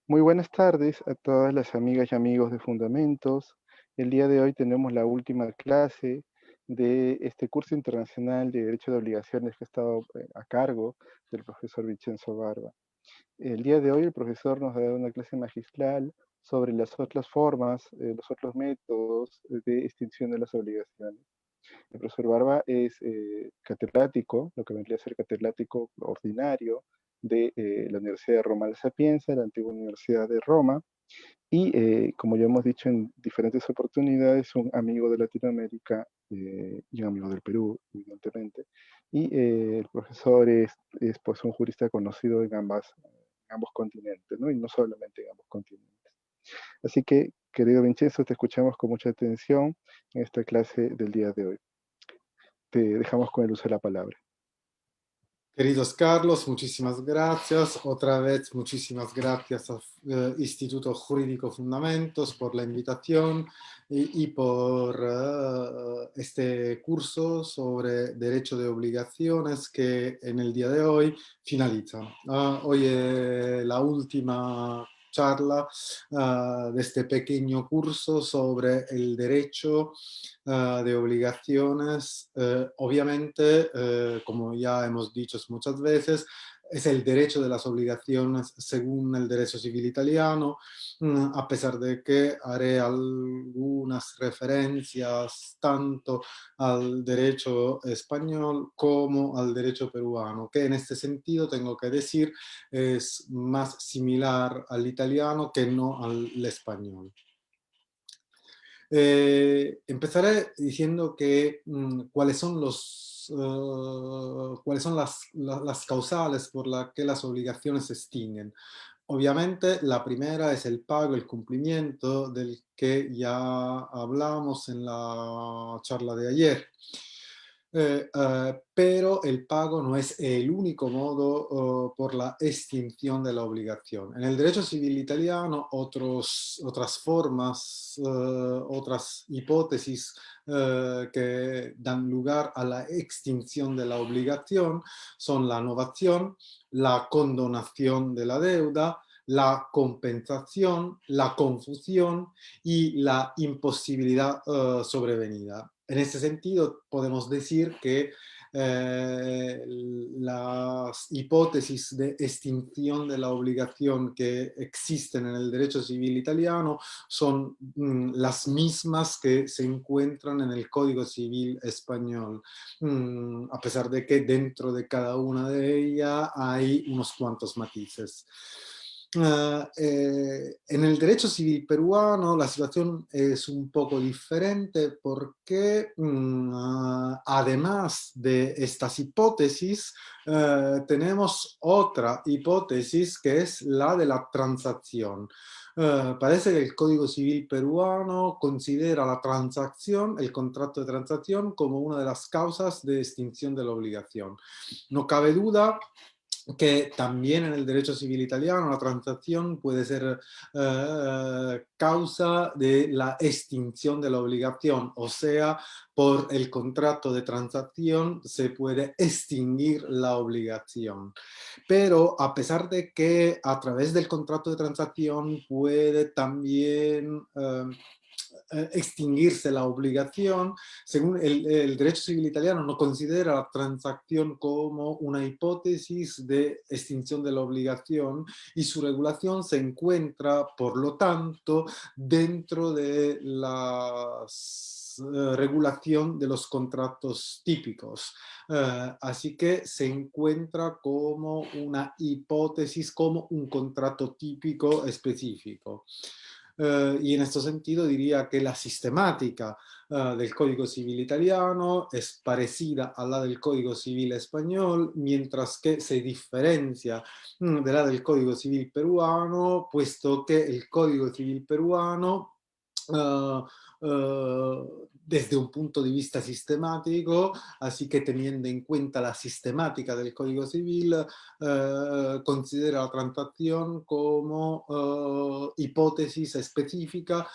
Muy buenas tardes a todas las amigas y amigos de Fundamentos. El día de hoy tenemos la última clase de este curso internacional de Derecho de Obligaciones que ha estado a cargo del profesor Vincenzo Barba. El día de hoy el profesor nos ha dado una clase magistral sobre las otras formas, los otros métodos de extinción de las obligaciones. El profesor Barba es catedrático, lo que vendría a ser catedrático ordinario de la Universidad de Roma La Sapienza, la antigua Universidad de Roma, y como ya hemos dicho en diferentes oportunidades, un amigo de Latinoamérica y un amigo del Perú, evidentemente. Y el profesor es, pues un jurista conocido en ambos continentes, ¿no? Y no solamente en ambos continentes. Así que, querido Vincenzo, te escuchamos con mucha atención en esta clase del día de hoy. Te dejamos con el uso de la palabra. Queridos Carlos, muchísimas gracias. Otra vez, muchísimas gracias al Instituto Jurídico Fundamentos por la invitación y por este curso sobre derecho de obligaciones que en el día de hoy finaliza. Hoy es la última charla de este pequeño curso sobre el derecho de obligaciones. Obviamente, como ya hemos dicho muchas veces, es el derecho de las obligaciones según el derecho civil italiano, a pesar de que haré algunas referencias tanto al derecho español como al derecho peruano, que en este sentido tengo que decir es más similar al italiano que no al español. Empezaré diciendo que cuáles son cuáles son las causales por las que las obligaciones se extinguen. Obviamente, la primera es el pago, el cumplimiento del que ya hablamos en la charla de ayer. Pero el pago no es el único modo por la extinción de la obligación. En el derecho civil italiano, otras formas, otras hipótesis que dan lugar a la extinción de la obligación son la novación, la condonación de la deuda, la compensación, la confusión y la imposibilidad sobrevenida. En este sentido, podemos decir que las hipótesis de extinción de la obligación que existen en el derecho civil italiano son las mismas que se encuentran en el Código Civil español, a pesar de que dentro de cada una de ellas hay unos cuantos matices. En el derecho civil peruano la situación es un poco diferente porque además de estas hipótesis tenemos otra hipótesis que es la de la transacción. Parece que el Código Civil peruano considera la transacción, el contrato de transacción, como una de las causas de extinción de la obligación. No cabe duda que también en el derecho civil italiano la transacción puede ser causa de la extinción de la obligación, o sea, por el contrato de transacción se puede extinguir la obligación. Pero a pesar de que a través del contrato de transacción puede también extinguirse la obligación, según el derecho civil italiano no considera la transacción como una hipótesis de extinción de la obligación y su regulación se encuentra, por lo tanto, dentro de la regulación de los contratos típicos. Así que se encuentra como una hipótesis, como un contrato típico específico. Y en este sentido diría que la sistemática del Código Civil italiano es parecida a la del Código Civil español, mientras que se diferencia de la del Código Civil peruano, puesto que el Código Civil peruano uh, desde un punto de vista sistemático, así que teniendo en cuenta la sistemática del Código Civil, considera la transacción como hipótesis específica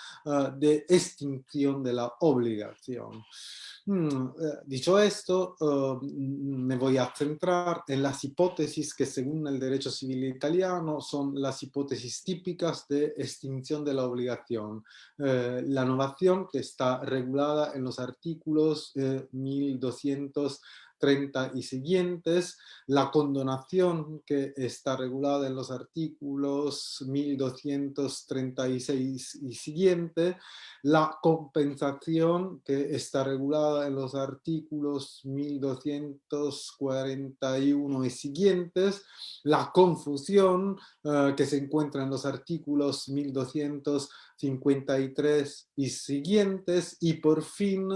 de extinción de la obligación. Dicho esto, me voy a centrar en las hipótesis que según el derecho civil italiano son las hipótesis típicas de extinción de la obligación. La novación que está regulada en los artículos 1230 y siguientes, la condonación que está regulada en los artículos 1236 y siguiente, la compensación que está regulada en los artículos 1241 y siguientes, la confusión que se encuentra en los artículos 1253 y siguientes, y por fin,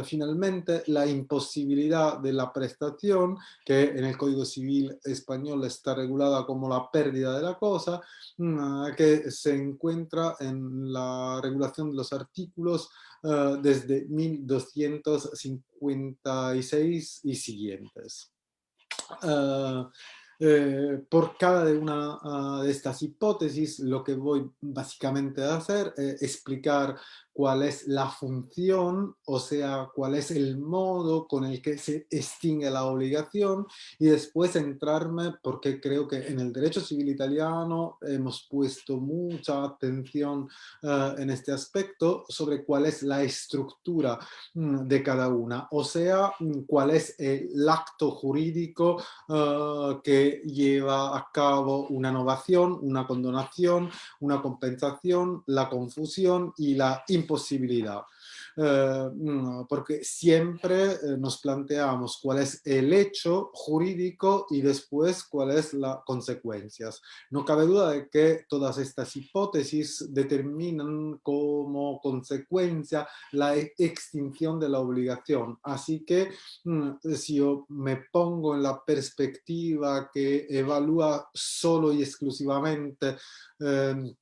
finalmente, la imposibilidad de la prestación, que en el Código Civil español está regulada como la pérdida de la cosa, que se encuentra en la regulación de los artículos desde 1256 y siguientes. Uh, por cada una de estas hipótesis, lo que voy básicamente a hacer es explicar cuál es la función, o sea, cuál es el modo con el que se extingue la obligación, y después centrarme, porque creo que en el derecho civil italiano hemos puesto mucha atención en este aspecto, sobre cuál es la estructura de cada una, o sea, cuál es el acto jurídico que lleva a cabo una novación, una condonación, una compensación, la confusión y la imposibilidad. Porque siempre nos planteamos cuál es el hecho jurídico y después cuáles son las consecuencias. No cabe duda de que todas estas hipótesis determinan como consecuencia la extinción de la obligación. Así que si yo me pongo en la perspectiva que evalúa solo y exclusivamente eh,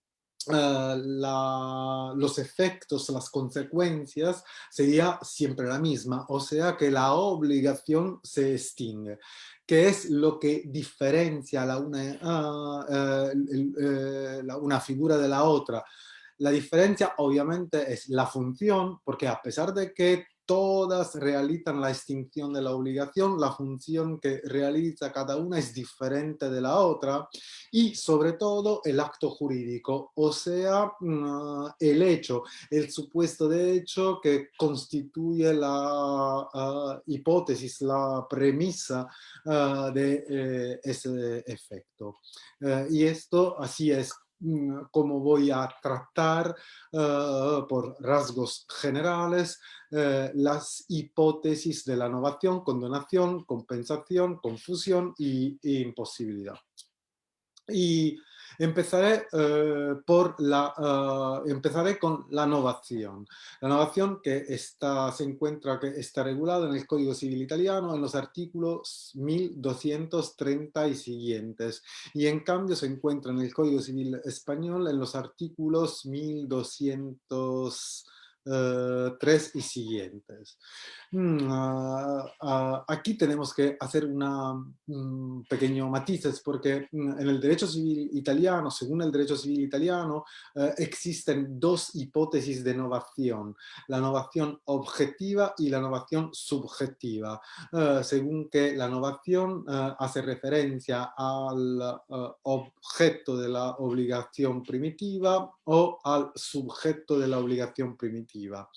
los efectos, las consecuencias, sería siempre la misma, o sea que la obligación se extingue. ¿Qué es lo que diferencia una figura de la otra? La diferencia obviamente es la función, porque a pesar de que todas realizan la extinción de la obligación, la función que realiza cada una es diferente de la otra, y sobre todo el acto jurídico, o sea, el hecho, el supuesto de hecho que constituye la hipótesis, la premisa de ese efecto. Y esto así es como voy a tratar por rasgos generales las hipótesis de la novación, condonación, compensación, confusión y imposibilidad. Y empezaré, empezaré con la novación. La novación se encuentra, que está regulada en el Código Civil italiano en los artículos 1230 y siguientes. Y en cambio se encuentra en el Código Civil español en los artículos 1203 y siguientes. Aquí tenemos que hacer un pequeño matices porque en el derecho civil italiano, según el derecho civil italiano, existen dos hipótesis de novación, la novación objetiva y la novación subjetiva, según que la novación hace referencia al objeto de la obligación primitiva o al sujeto de la obligación primitiva.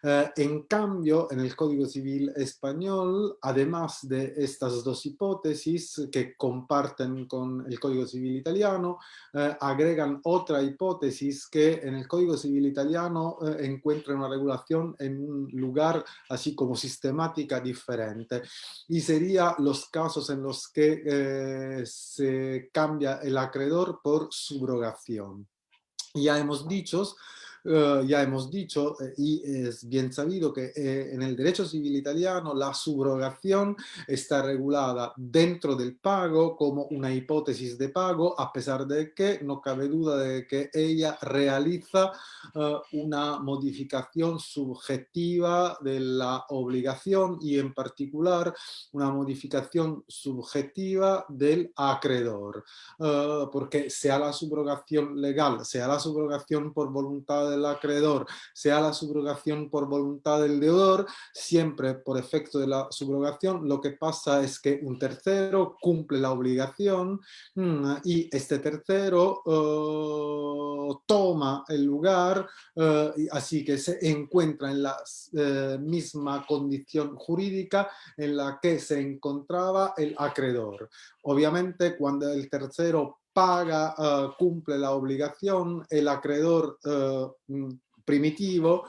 En cambio, en el Código Civil español, además de estas dos hipótesis que comparten con el Código Civil italiano, agregan otra hipótesis que en el Código Civil italiano encuentra una regulación en un lugar así como sistemática diferente, y serían los casos en los que se cambia el acreedor por subrogación. Ya hemos dicho, y es bien sabido que en el derecho civil italiano la subrogación está regulada dentro del pago como una hipótesis de pago, a pesar de que no cabe duda de que ella realiza una modificación subjetiva de la obligación, y en particular una modificación subjetiva del acreedor. Porque sea la subrogación legal, sea la subrogación por voluntad del acreedor, sea la subrogación por voluntad del deudor, siempre por efecto de la subrogación, lo que pasa es que un tercero cumple la obligación y este tercero toma el lugar, así que se encuentra en la misma condición jurídica en la que se encontraba el acreedor. Obviamente, cuando el tercero paga, cumple la obligación, el acreedor primitivo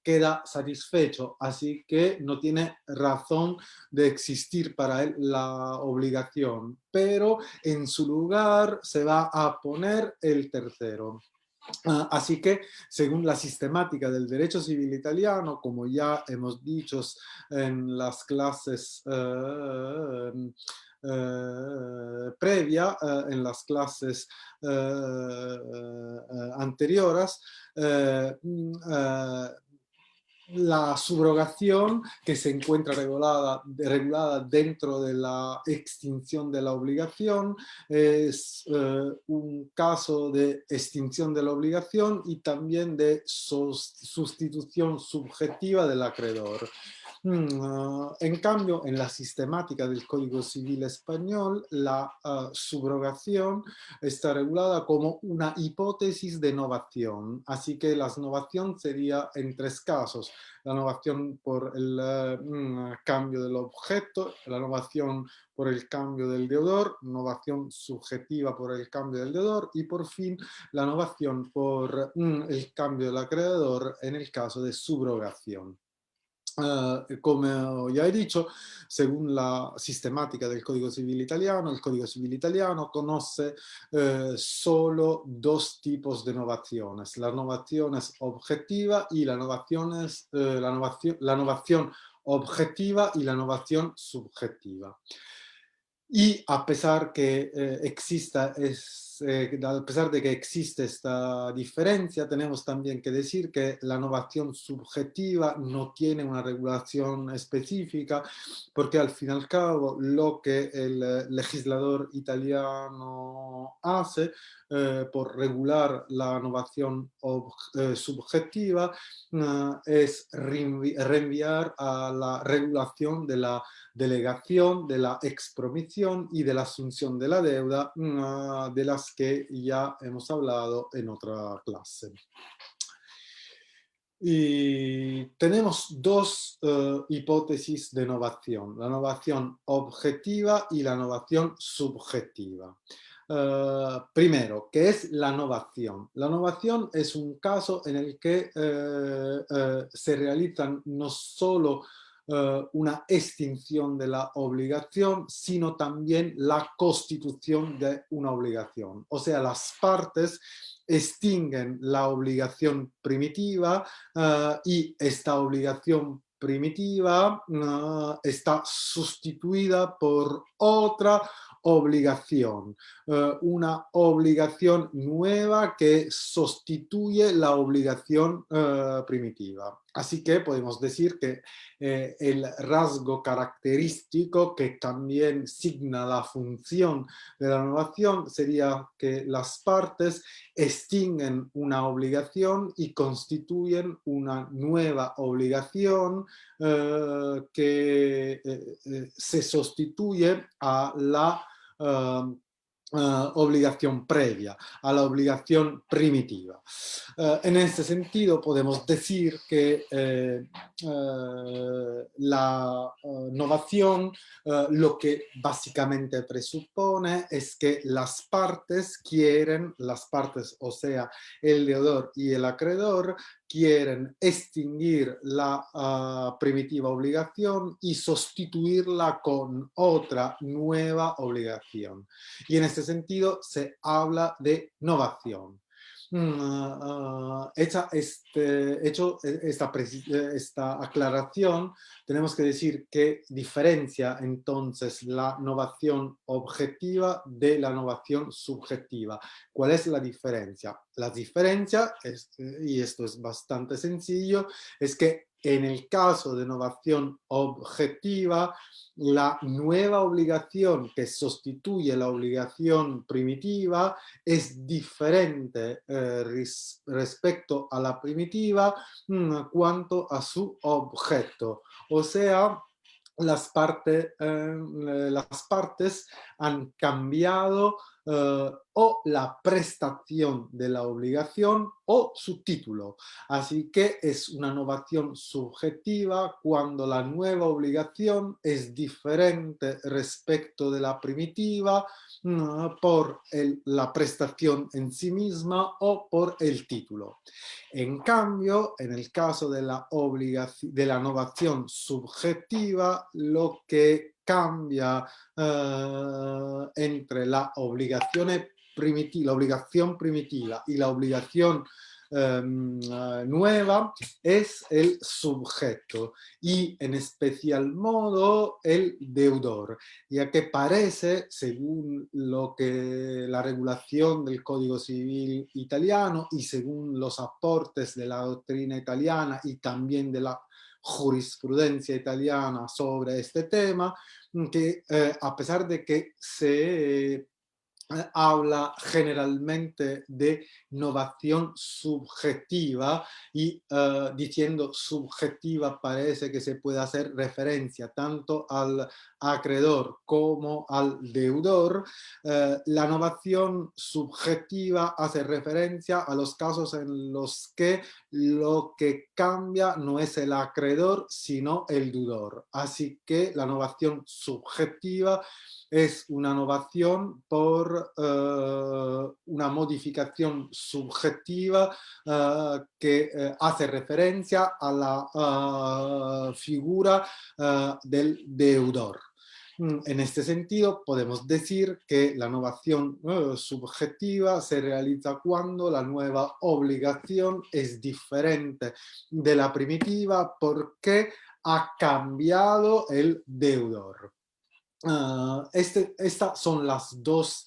queda satisfecho, así que no tiene razón de existir para él la obligación, pero en su lugar se va a poner el tercero. Así que, según la sistemática del derecho civil italiano, como ya hemos dicho en las clases previa, en las clases anteriores, la subrogación que se encuentra regulada dentro de la extinción de la obligación es un caso de extinción de la obligación y también de sustitución subjetiva del acreedor. En cambio, en la sistemática del Código Civil español, la subrogación está regulada como una hipótesis de novación. Así que la novación sería en tres casos: la novación por el cambio del objeto, la novación por el cambio del deudor, novación subjetiva por el cambio del deudor y por fin la novación por el cambio del acreedor en el caso de subrogación. Como ya he dicho, según la sistemática del Código Civil italiano, el Código Civil italiano conoce solo dos tipos de novaciones: la novación objetiva y la novación objetiva y la novación subjetiva. Y a pesar que a pesar de que existe esta diferencia, tenemos también que decir que la novación subjetiva no tiene una regulación específica, porque al fin y al cabo lo que el legislador italiano hace por regular la novación subjetiva es reenviar a la regulación de la delegación, de la expromisión y de la asunción de la deuda, de las que ya hemos hablado en otra clase. Y tenemos dos hipótesis de novación: la novación objetiva y la novación subjetiva. Primero, ¿qué es la novación? La novación es un caso en el que se realizan no solo una extinción de la obligación, sino también la constitución de una obligación. O sea, las partes extinguen la obligación primitiva y esta obligación primitiva está sustituida por otra obligación, una obligación nueva que sustituye la obligación primitiva. Así que podemos decir que el rasgo característico que también signa la función de la novación sería que las partes extinguen una obligación y constituyen una nueva obligación que se sustituye a la obligación previa, a la obligación primitiva. En este sentido, podemos decir que la novación lo que básicamente presupone es que las partes, o sea, el deudor y el acreedor, quieren extinguir la primitiva obligación y sustituirla con otra nueva obligación. Y en este sentido se habla de novación. Hecha esta aclaración, tenemos que decir que diferencia entonces la novación objetiva de la novación subjetiva. ¿Cuál es la diferencia? La diferencia, y esto es bastante sencillo, es que en el caso de novación objetiva, la nueva obligación que sustituye la obligación primitiva es diferente respecto a la primitiva cuanto a su objeto. O sea, las partes han cambiado o la prestación de la obligación o su título. Así que es una novación subjetiva cuando la nueva obligación es diferente respecto de la primitiva por la prestación en sí misma o por el título. En cambio, en el caso de la novación subjetiva, lo que cambia entre la obligación primitiva y la obligación nueva es el sujeto y en especial modo el deudor, ya que parece, según lo que la regulación del Código Civil italiano y según los aportes de la doctrina italiana y también de la jurisprudencia italiana sobre este tema, que a pesar de que se habla generalmente de novación subjetiva y diciendo subjetiva parece que se puede hacer referencia tanto al acreedor como al deudor. La novación subjetiva hace referencia a los casos en los que lo que cambia no es el acreedor sino el deudor. Así que la novación subjetiva es una novación por una modificación subjetiva que hace referencia a la figura del deudor. En este sentido, podemos decir que la novación subjetiva se realiza cuando la nueva obligación es diferente de la primitiva porque ha cambiado el deudor. Estas son los dos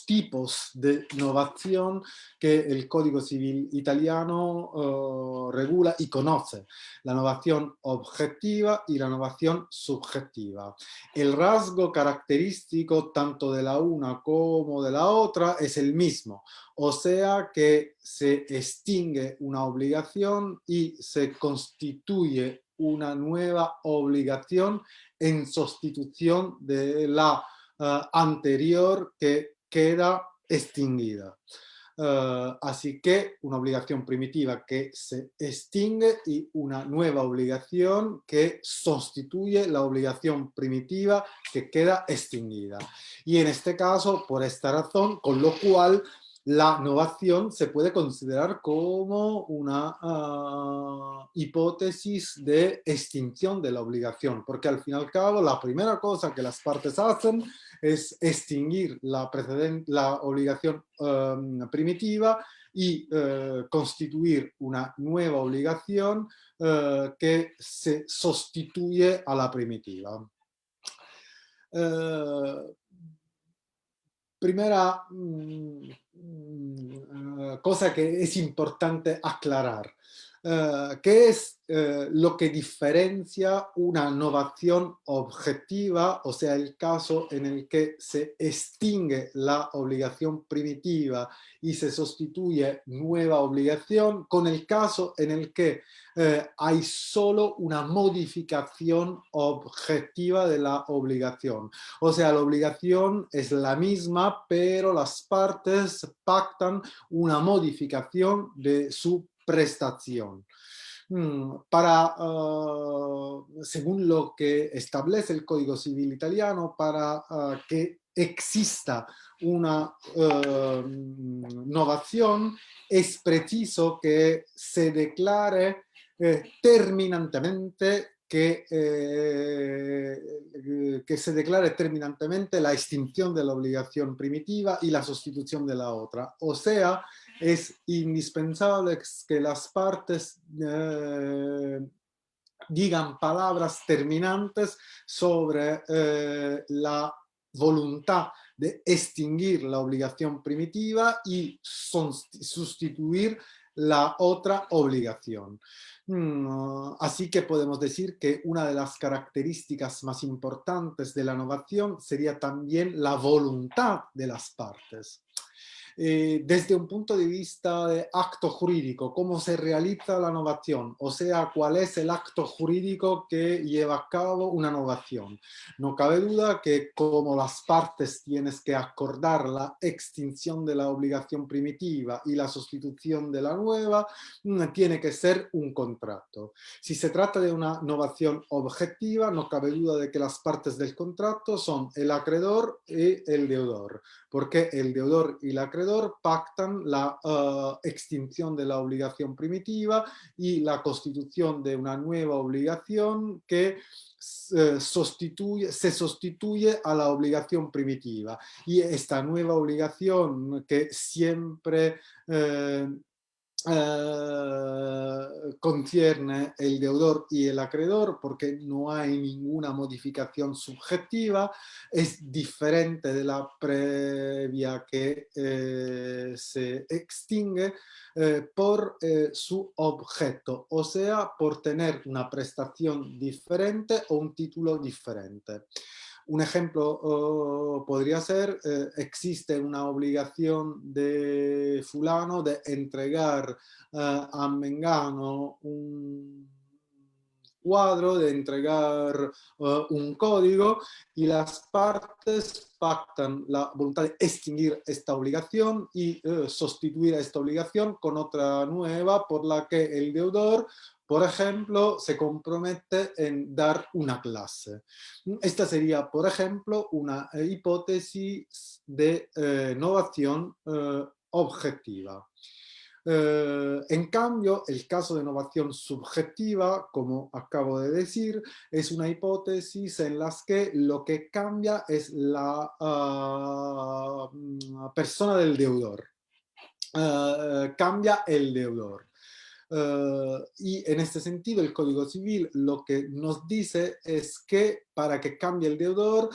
tipos de novación que el Código Civil italiano regula y conoce, la novación objetiva y la novación subjetiva. El rasgo característico tanto de la una como de la otra es el mismo, o sea que se extingue una obligación y se constituye una nueva obligación en sustitución de la anterior que queda extinguida. Así que una obligación primitiva que se extingue y una nueva obligación que sustituye la obligación primitiva que queda extinguida. Y en este caso, por esta razón, con lo cual la novación se puede considerar como una hipótesis de extinción de la obligación, porque al fin y al cabo la primera cosa que las partes hacen es extinguir la obligación primitiva y constituir una nueva obligación que se sustituye a la primitiva. Primera cosa que es importante aclarar. ¿Qué es lo que diferencia una novación objetiva, o sea, el caso en el que se extingue la obligación primitiva y se sustituye nueva obligación, con el caso en el que hay solo una modificación objetiva de la obligación? O sea, la obligación es la misma, pero las partes pactan una modificación de su prestación. Según lo que establece el Código Civil italiano, para que exista una novación, es preciso que se declare terminantemente que se declare terminantemente la extinción de la obligación primitiva y la sustitución de la otra. O sea, es indispensable que las partes digan palabras terminantes sobre la voluntad de extinguir la obligación primitiva y sustituir la otra obligación. Así que podemos decir que una de las características más importantes de la novación sería también la voluntad de las partes. Desde un punto de vista de acto jurídico, cómo se realiza la novación, o sea, cuál es el acto jurídico que lleva a cabo una novación. No cabe duda que como las partes tienes que acordar la extinción de la obligación primitiva y la sustitución de la nueva, tiene que ser un contrato. Si se trata de una novación objetiva, no cabe duda de que las partes del contrato son el acreedor y el deudor, porque el deudor y el acreedor pactan la extinción de la obligación primitiva y la constitución de una nueva obligación que se sustituye a la obligación primitiva. Y esta nueva obligación que siempre concierne el deudor y el acreedor, porque no hay ninguna modificación subjetiva, es diferente de la previa que se extingue por su objeto, o sea, por tener una prestación diferente o un título diferente. Un ejemplo podría ser, existe una obligación de fulano de entregar a Mengano un cuadro, de entregar un código, y las partes pactan la voluntad de extinguir esta obligación y sustituir a esta obligación con otra nueva por la que el deudor, por ejemplo, se compromete en dar una clase. Esta sería, por ejemplo, una hipótesis de novación objetiva. En cambio, el caso de novación subjetiva, como acabo de decir, es una hipótesis en la que lo que cambia es la persona del deudor. Cambia el deudor. Y en este sentido el Código Civil lo que nos dice es que para que cambie el deudor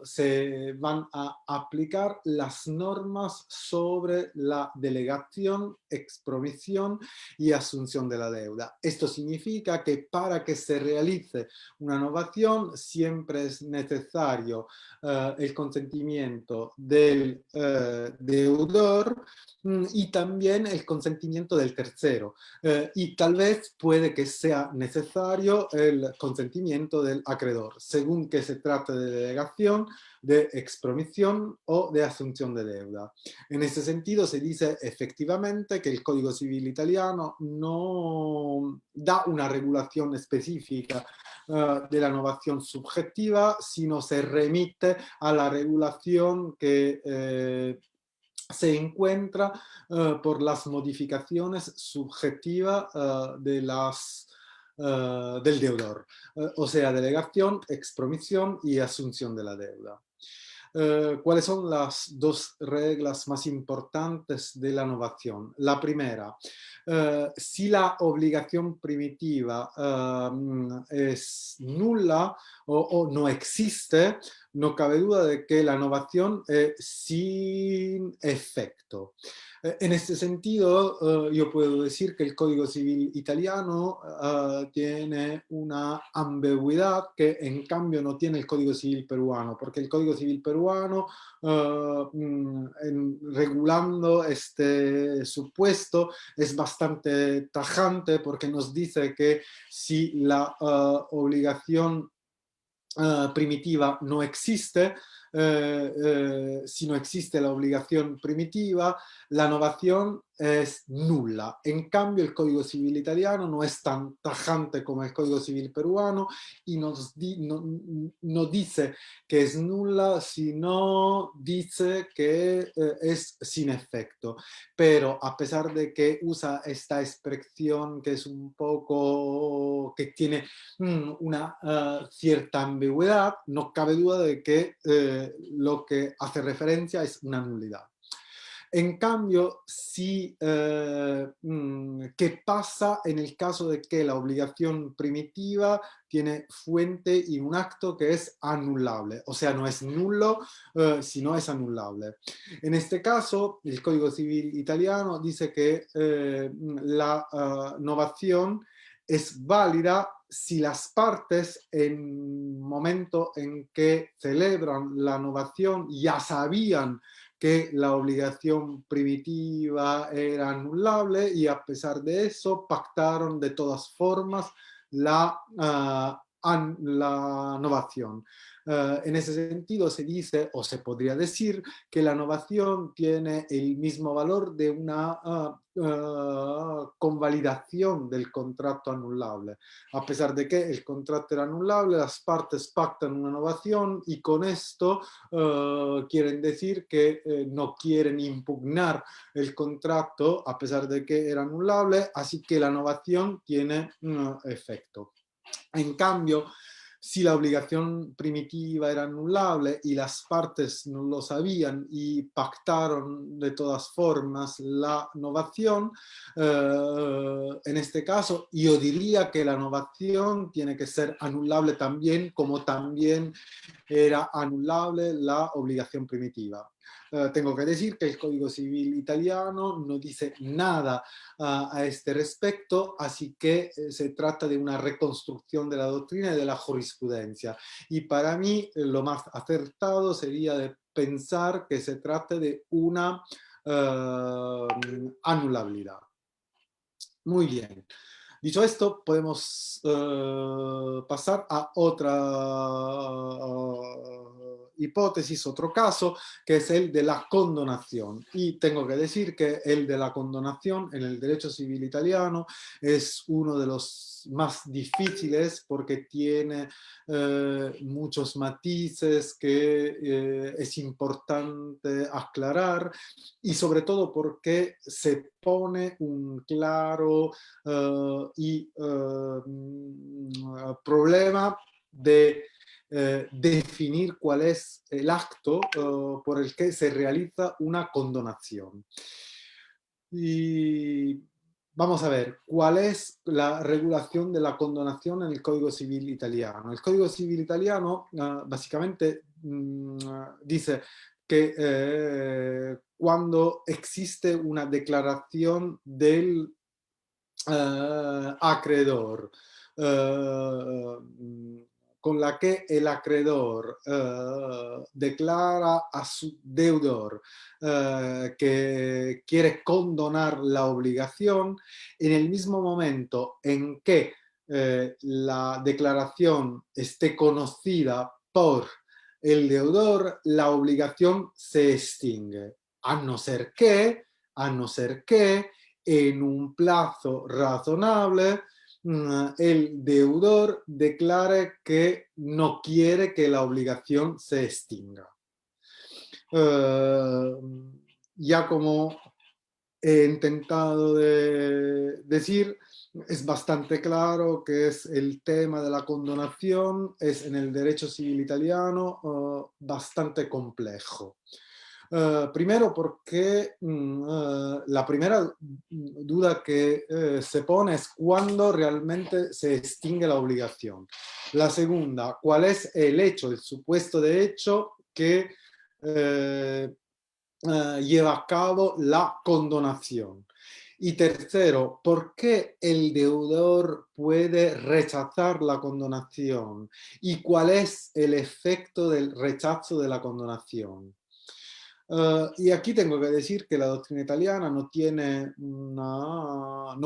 se van a aplicar las normas sobre la delegación, expromisión y asunción de la deuda. Esto significa que para que se realice una novación siempre es necesario el consentimiento del deudor y también el consentimiento del tercero. Y tal vez puede que sea necesario el consentimiento del acreedor, según que se trate de delegación, de expromisión o de asunción de deuda. En este sentido se dice efectivamente que el Código Civil italiano no da una regulación específica de la novación subjetiva, sino se remite a la regulación que se encuentra por las modificaciones subjetivas del deudor, o sea, delegación, expromisión y asunción de la deuda. ¿Cuáles son las dos reglas más importantes de la novación? La primera, si la obligación primitiva es nula o no existe, no cabe duda de que la novación es sin efecto. En este sentido, yo puedo decir que el Código Civil italiano tiene una ambigüedad que en cambio no tiene el Código Civil peruano, porque el Código Civil peruano, regulando este supuesto, es bastante tajante porque nos dice que si la obligación primitiva no existe, si no existe la obligación primitiva, la novación es nula. En cambio, el Código Civil italiano no es tan tajante como el Código Civil peruano y no dice que es nula, sino dice que es sin efecto. Pero a pesar de que usa esta expresión que es un poco, que tiene una cierta ambigüedad, no cabe duda de que lo que hace referencia es una nulidad. En cambio, ¿qué pasa en el caso de que la obligación primitiva tiene fuente y un acto que es anulable? O sea, no es nulo, sino es anulable. En este caso, el Código Civil italiano dice que la novación es válida si las partes en momento en que celebran la novación ya sabían que la obligación primitiva era anulable y a pesar de eso pactaron de todas formas la novación. En ese sentido se dice o se podría decir que la novación tiene el mismo valor de una convalidación del contrato anulable. A pesar de que el contrato era anulable, las partes pactan una novación y con esto quieren decir que no quieren impugnar el contrato a pesar de que era anulable, así que la novación tiene un efecto. En cambio, si la obligación primitiva era anulable y las partes no lo sabían y pactaron de todas formas la novación, en este caso yo diría que la novación tiene que ser anulable también, como también era anulable la obligación primitiva. Tengo que decir que el Código Civil italiano no dice nada a este respecto, así que se trata de una reconstrucción de la doctrina y de la jurisprudencia. Y para mí lo más acertado sería de pensar que se trata de una anulabilidad. Muy bien. Dicho esto, podemos pasar a otra hipótesis, otro caso, que es el de la condonación. Y tengo que decir que el de la condonación en el derecho civil italiano es uno de los más difíciles porque tiene muchos matices que es importante aclarar y sobre todo porque se pone un claro problema de definir cuál es el acto por el que se realiza una condonación. Y vamos a ver, ¿cuál es la regulación de la condonación en el Código Civil italiano? El Código Civil italiano básicamente dice que cuando existe una declaración del acreedor, con la que el acreedor declara a su deudor que quiere condonar la obligación, en el mismo momento en que la declaración esté conocida por el deudor, la obligación se extingue, a no ser que en un plazo razonable el deudor declare que no quiere que la obligación se extinga. Ya como he intentado de decir, es bastante claro que es el tema de la condonación, es en el derecho civil italiano bastante complejo. Primero porque la primera duda que se pone es cuándo realmente se extingue la obligación. La segunda, ¿cuál es el hecho, el supuesto de hecho que lleva a cabo la condonación? Y tercero, ¿por qué el deudor puede rechazar la condonación? ¿Y cuál es el efecto del rechazo de la condonación? Y aquí tengo que decir que la doctrina italiana no tiene no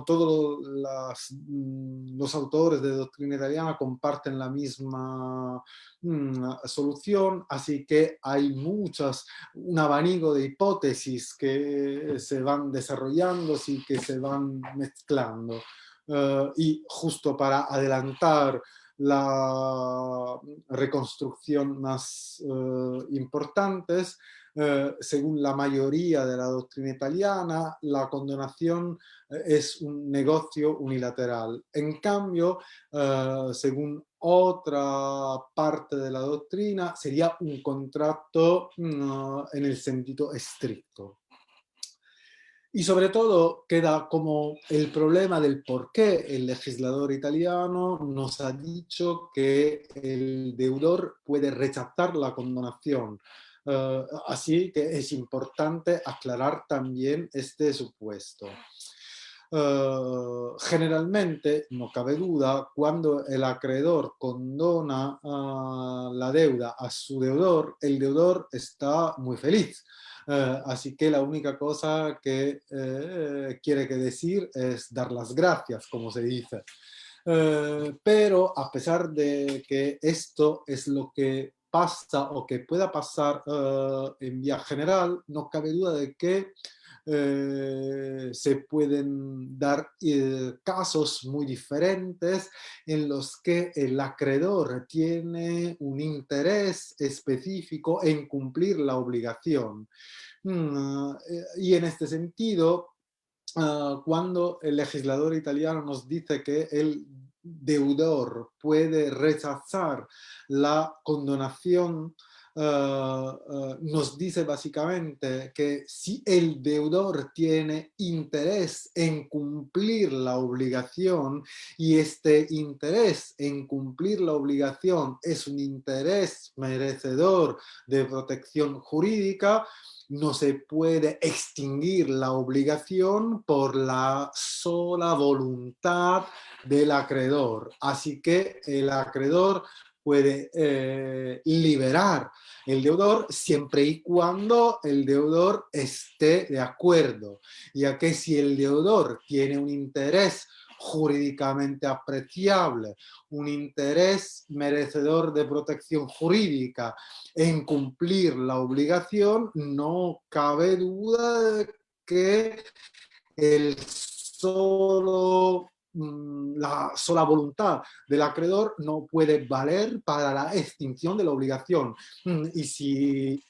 todos los autores de doctrina italiana comparten la misma solución, así que hay un abanico de hipótesis que se van desarrollando y que se van mezclando. Y justo para adelantar la reconstrucción más importantes, según la mayoría de la doctrina italiana, la condonación es un negocio unilateral. En cambio, según otra parte de la doctrina, sería un contrato en el sentido estricto. Y sobre todo queda como el problema del por qué el legislador italiano nos ha dicho que el deudor puede rechazar la condonación. Así que es importante aclarar también este supuesto. Generalmente, no cabe duda, cuando el acreedor condona la deuda a su deudor, el deudor está muy feliz. Así que la única cosa que quiere que decir es dar las gracias, como se dice. Pero a pesar de que esto es lo que pasa o que pueda pasar en vía general, no cabe duda de que se pueden dar casos muy diferentes en los que el acreedor tiene un interés específico en cumplir la obligación. Y en este sentido, cuando el legislador italiano nos dice que el deudor puede rechazar la condonación, nos dice básicamente que si el deudor tiene interés en cumplir la obligación y este interés en cumplir la obligación es un interés merecedor de protección jurídica, no se puede extinguir la obligación por la sola voluntad del acreedor. Así que el acreedor puede liberar el deudor siempre y cuando el deudor esté de acuerdo, ya que si el deudor tiene un interés jurídicamente apreciable, un interés merecedor de protección jurídica en cumplir la obligación, no cabe duda de que el solo la sola voluntad del acreedor no puede valer para la extinción de la obligación. Y si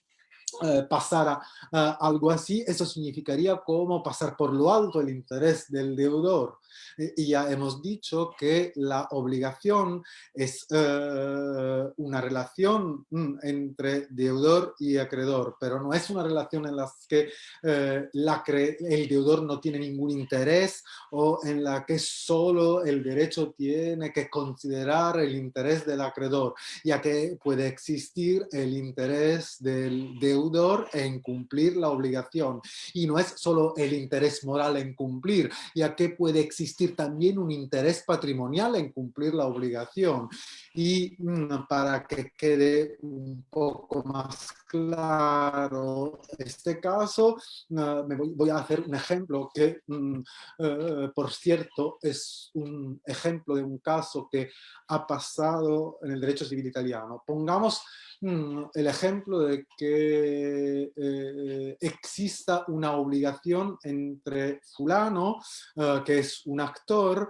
pasara algo así, eso significaría como pasar por lo alto el interés del deudor. Y ya hemos dicho que la obligación es una relación entre deudor y acreedor, pero no es una relación en la que el deudor no tiene ningún interés o en la que solo el derecho tiene que considerar el interés del acreedor, ya que puede existir el interés del deudor en cumplir la obligación. Y no es solo el interés moral en cumplir, ya que puede existir también un interés patrimonial en cumplir la obligación. Y para que quede un poco más claro este caso, voy a hacer un ejemplo que, por cierto, es un ejemplo de un caso que ha pasado en el derecho civil italiano. Pongamos el ejemplo de que exista una obligación entre fulano, que es un actor,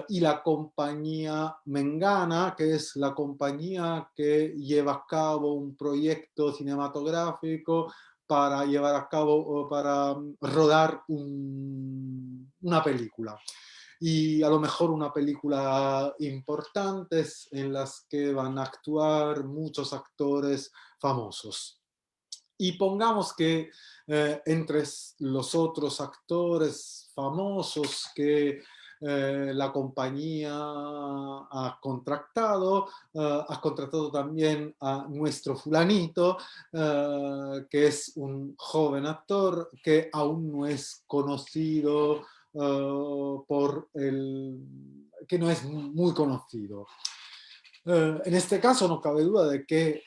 y la compañía Mengana, que es la compañía que lleva a cabo un proyecto cinematográfico para llevar a cabo o para rodar una película. Y a lo mejor una película importantes en las que van a actuar muchos actores famosos. Y pongamos que entre los otros actores famosos que la compañía ha contratado también a nuestro fulanito, que es un joven actor que aún no es conocido que no es muy conocido. En este caso no cabe duda de que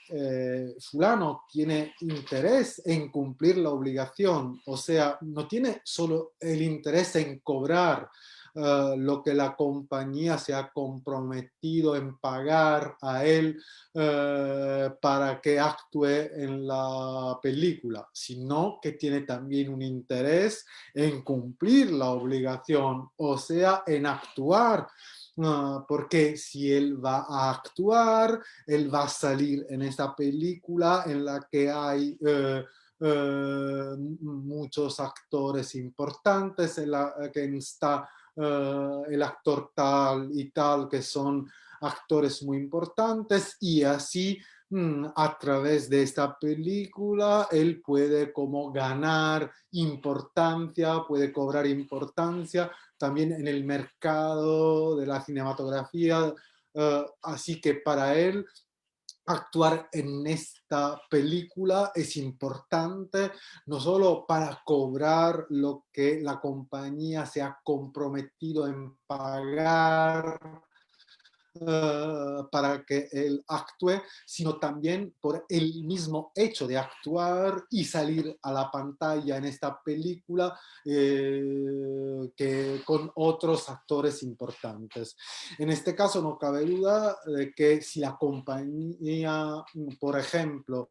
fulano tiene interés en cumplir la obligación, o sea, no tiene solo el interés en cobrar lo que la compañía se ha comprometido en pagar a él para que actúe en la película, sino que tiene también un interés en cumplir la obligación, o sea, en actuar. Porque si él va a actuar, él va a salir en esa película en la que hay muchos actores importantes, que está el actor tal y tal, que son actores muy importantes, y así a través de esta película él puede como ganar importancia, puede cobrar importancia también en el mercado de la cinematografía. Así que para él actuar en esta película es importante, no solo para cobrar lo que la compañía se ha comprometido en pagar, para que él actúe, sino también por el mismo hecho de actuar y salir a la pantalla en esta película, que con otros actores importantes. En este caso no cabe duda de que si la compañía, por ejemplo,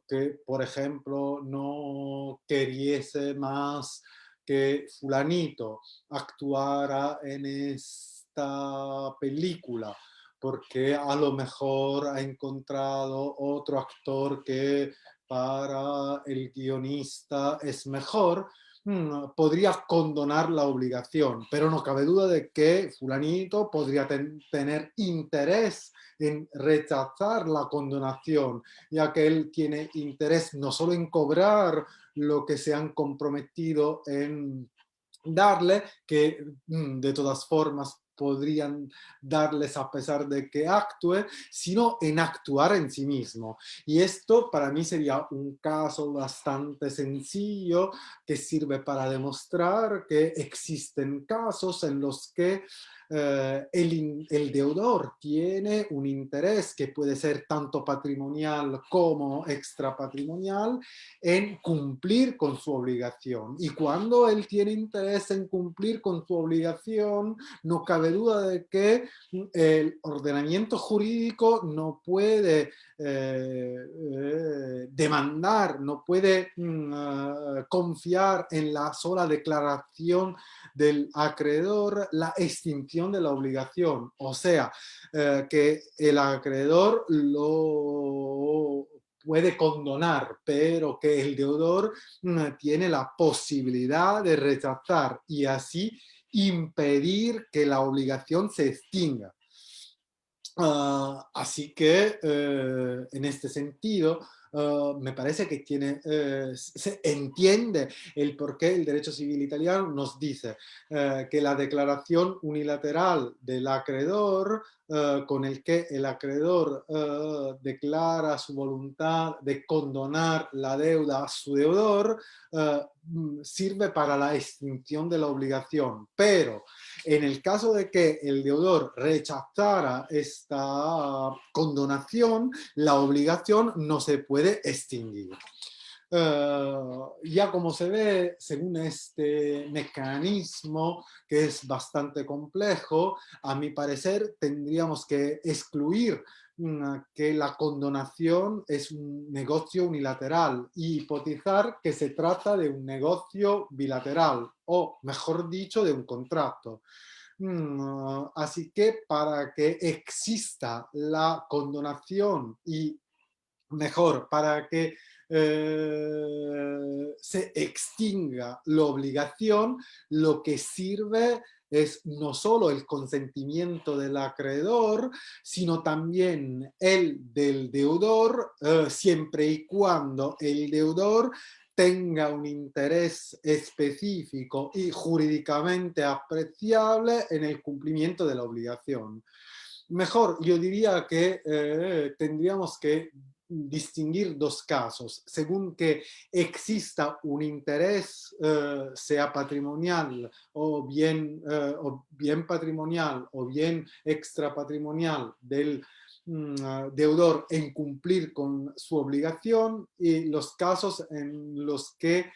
que por ejemplo no queriese más que fulanito actuara en esta película, porque a lo mejor ha encontrado otro actor que para el guionista es mejor, podría condonar la obligación, pero no cabe duda de que fulanito podría tener interés en rechazar la condonación, ya que él tiene interés no solo en cobrar lo que se han comprometido en darle, que de todas formas podrían darles a pesar de que actúe, sino en actuar en sí mismo. Y esto para mí sería un caso bastante sencillo que sirve para demostrar que existen casos en los que el deudor tiene un interés que puede ser tanto patrimonial como extrapatrimonial en cumplir con su obligación. Y cuando él tiene interés en cumplir con su obligación, no cabe duda de que el ordenamiento jurídico no puede demandar, no puede confiar en la sola declaración del acreedor la extinción de la obligación. O sea, que el acreedor lo puede condonar, pero que el deudor tiene la posibilidad de rechazar y así impedir que la obligación se extinga. Así que en este sentido, me parece que se entiende el por qué el derecho civil italiano nos dice que la declaración unilateral del acreedor, con el que el acreedor declara su voluntad de condonar la deuda a su deudor, sirve para la extinción de la obligación. Pero en el caso de que el deudor rechazara esta condonación, la obligación no se puede extinguir. Ya como se ve, según este mecanismo, que es bastante complejo, a mi parecer tendríamos que excluir que la condonación es un negocio unilateral y hipotizar que se trata de un negocio bilateral, o mejor dicho, de un contrato. Así que para que exista la condonación y mejor, para que se extinga la obligación, lo que sirve es no solo el consentimiento del acreedor, sino también el del deudor, siempre y cuando el deudor tenga un interés específico y jurídicamente apreciable en el cumplimiento de la obligación. Mejor, yo diría que tendríamos que distinguir dos casos, según que exista un interés, sea patrimonial o bien patrimonial o bien extrapatrimonial del deudor en cumplir con su obligación, y los casos en los que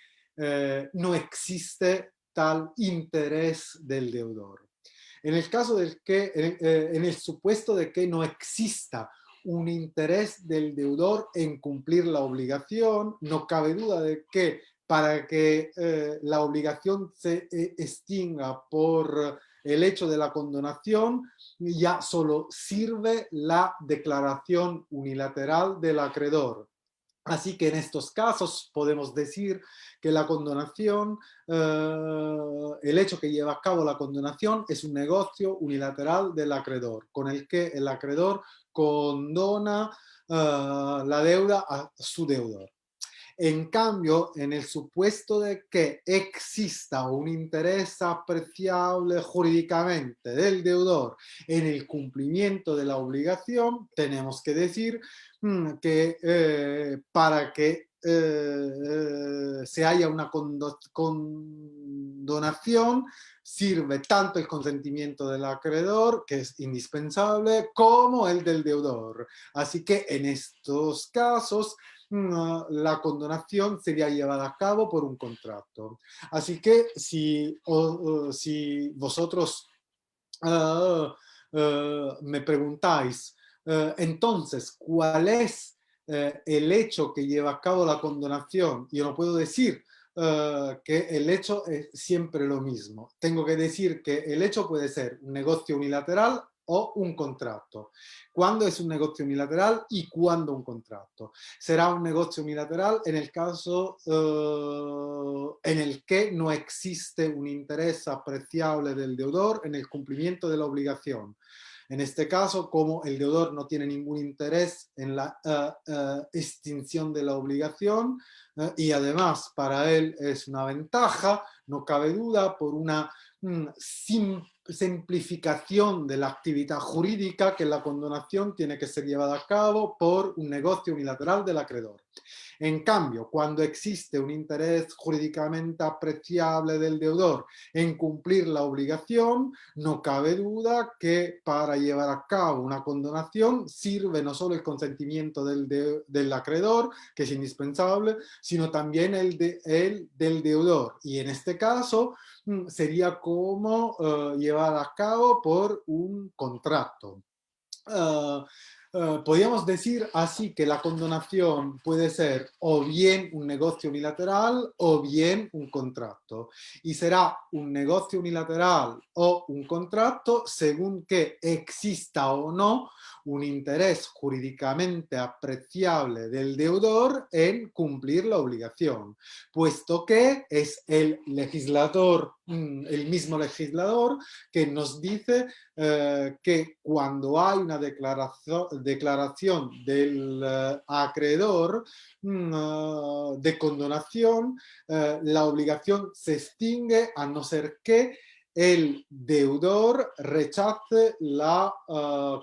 no existe tal interés del deudor. En el caso del que, en el supuesto de que no exista un interés del deudor en cumplir la obligación, no cabe duda de que para que la obligación se extinga por el hecho de la condonación, ya solo sirve la declaración unilateral del acreedor. Así que en estos casos podemos decir que la condonación, el hecho que lleva a cabo la condonación es un negocio unilateral del acreedor, con el que el acreedor condona la deuda a su deudor. En cambio, en el supuesto de que exista un interés apreciable jurídicamente del deudor en el cumplimiento de la obligación, tenemos que decir que para que se haya una condonación, sirve tanto el consentimiento del acreedor, que es indispensable, como el del deudor. Así que en estos casos, la condonación sería llevada a cabo por un contrato. Así que si vosotros me preguntáis, entonces, ¿cuál es el hecho que lleva a cabo la condonación? Yo no puedo decir que el hecho es siempre lo mismo. Tengo que decir que el hecho puede ser un negocio unilateral o un contrato. ¿Cuándo es un negocio unilateral y cuándo un contrato? Será un negocio unilateral en el caso en el que no existe un interés apreciable del deudor en el cumplimiento de la obligación. En este caso, como el deudor no tiene ningún interés en la extinción de la obligación y además para él es una ventaja, no cabe duda, por una simplificación de la actividad jurídica, que la condonación tiene que ser llevada a cabo por un negocio unilateral del acreedor. En cambio, cuando existe un interés jurídicamente apreciable del deudor en cumplir la obligación, no cabe duda que para llevar a cabo una condonación sirve no solo el consentimiento del acreedor, que es indispensable, sino también el del deudor. Y en este caso sería como llevar a cabo por un contrato. Podríamos decir así que la condonación puede ser o bien un negocio unilateral o bien un contrato. Y será un negocio unilateral o un contrato según que exista o no un interés jurídicamente apreciable del deudor en cumplir la obligación, puesto que es el legislador, el mismo legislador, que nos dice que cuando hay una declaración del acreedor de condonación, la obligación se extingue a no ser que el deudor rechace la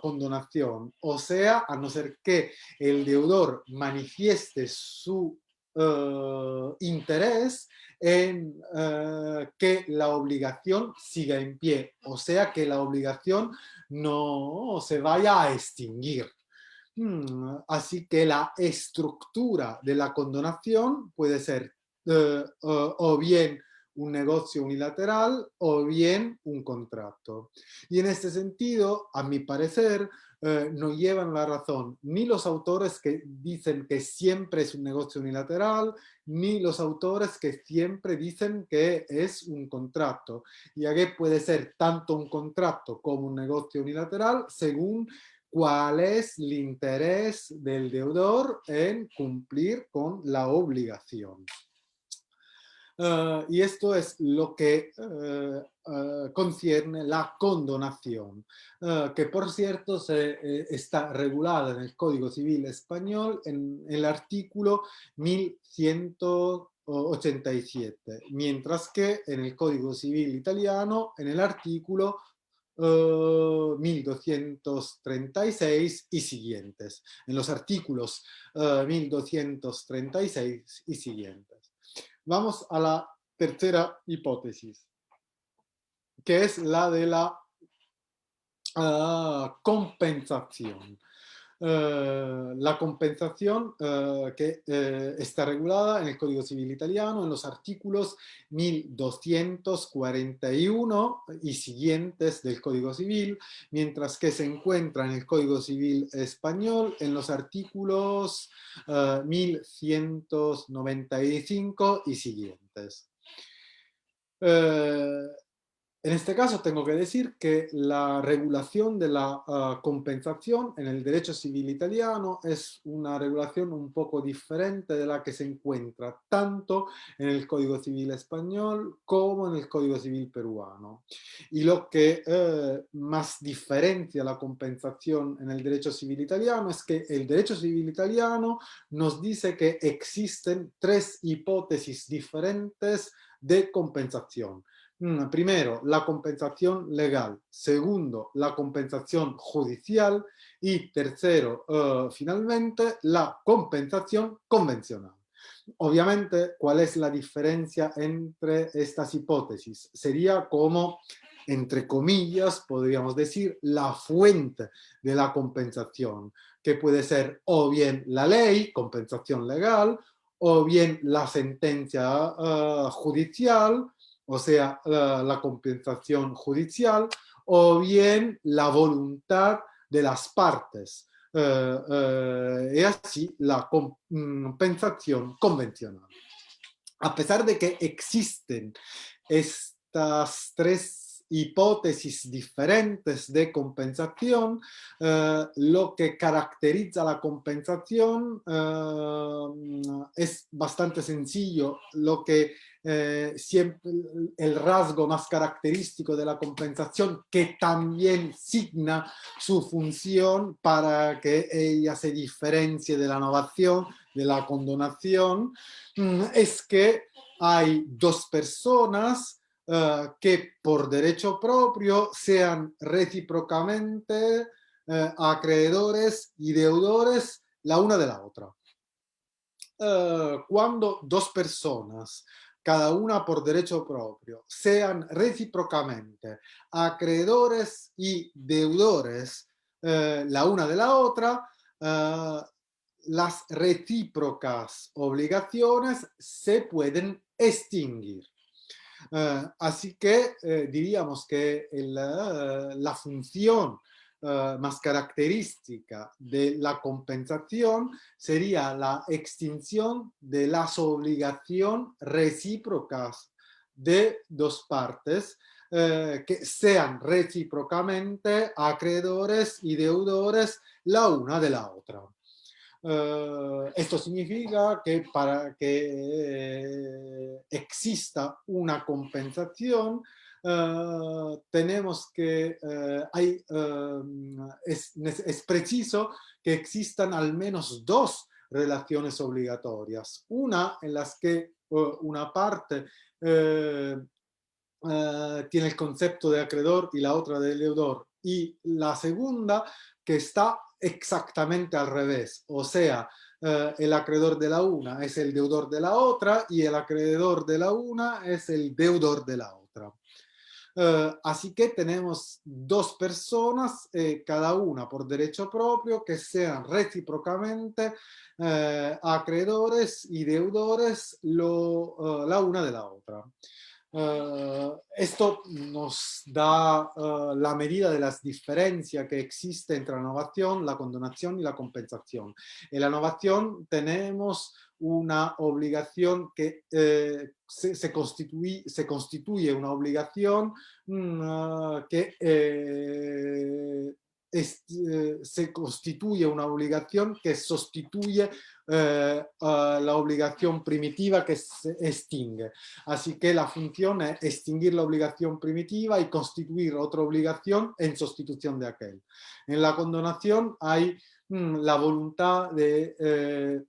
condonación, o sea, a no ser que el deudor manifieste su interés en que la obligación siga en pie, o sea, que la obligación no se vaya a extinguir. Así que la estructura de la condonación puede ser o bien un negocio unilateral o bien un contrato. Y en este sentido, a mi parecer, no llevan la razón ni los autores que dicen que siempre es un negocio unilateral, ni los autores que siempre dicen que es un contrato, ya que puede ser tanto un contrato como un negocio unilateral según cuál es el interés del deudor en cumplir con la obligación. Y esto es lo que concierne la condonación, que por cierto está regulada en el Código Civil Español en el artículo 1187, mientras que en el Código Civil Italiano en el artículo 1236 y siguientes, en los artículos 1236 y siguientes. Vamos a la tercera hipótesis, que es la de la compensación. La compensación que está regulada en el Código Civil Italiano en los artículos 1241 y siguientes del Código Civil, mientras que se encuentra en el Código Civil Español en los artículos 1195 y siguientes. En este caso tengo que decir que la regulación de la compensación en el derecho civil italiano es una regulación un poco diferente de la que se encuentra tanto en el Código Civil español como en el Código Civil peruano. Y lo que más diferencia la compensación en el derecho civil italiano es que el derecho civil italiano nos dice que existen tres hipótesis diferentes de compensación. Primero, la compensación legal. Segundo, la compensación judicial. Y tercero, finalmente, la compensación convencional. Obviamente, ¿cuál es la diferencia entre estas hipótesis? Sería como, entre comillas, podríamos decir, la fuente de la compensación, que puede ser o bien la ley, compensación legal, o bien la sentencia judicial, o sea, la compensación judicial, o bien la voluntad de las partes, y así la compensación convencional. A pesar de que existen estas tres hipótesis diferentes de compensación, lo que caracteriza la compensación es bastante sencillo. Lo que siempre el rasgo más característico de la compensación, que también signa su función para que ella se diferencie de la novación, de la condonación, es que hay dos personas que por derecho propio sean recíprocamente acreedores y deudores la una de la otra. Cuando dos personas, cada una por derecho propio, sean recíprocamente acreedores y deudores la una de la otra, las recíprocas obligaciones se pueden extinguir. Así que diríamos que la función más característica de la compensación sería la extinción de las obligaciones recíprocas de dos partes que sean recíprocamente acreedores y deudores la una de la otra. Esto significa que para que exista una compensación, tenemos que es preciso que existan al menos dos relaciones obligatorias. Una en las que una parte tiene el concepto de acreedor y la otra de deudor. Y la segunda que está exactamente al revés, o sea, el acreedor de la una es el deudor de la otra y el acreedor de la una es el deudor de la otra. Así que tenemos dos personas, cada una por derecho propio, que sean recíprocamente acreedores y deudores la una de la otra. Esto nos da la medida de las diferencias que existe entre la novación, la condonación y la compensación. En la novación tenemos una obligación que se constituye una obligación que se constituye una obligación que sustituye a la obligación primitiva que se extingue. Así que la función es extinguir la obligación primitiva y constituir otra obligación en sustitución de aquel. En la condonación hay la voluntad de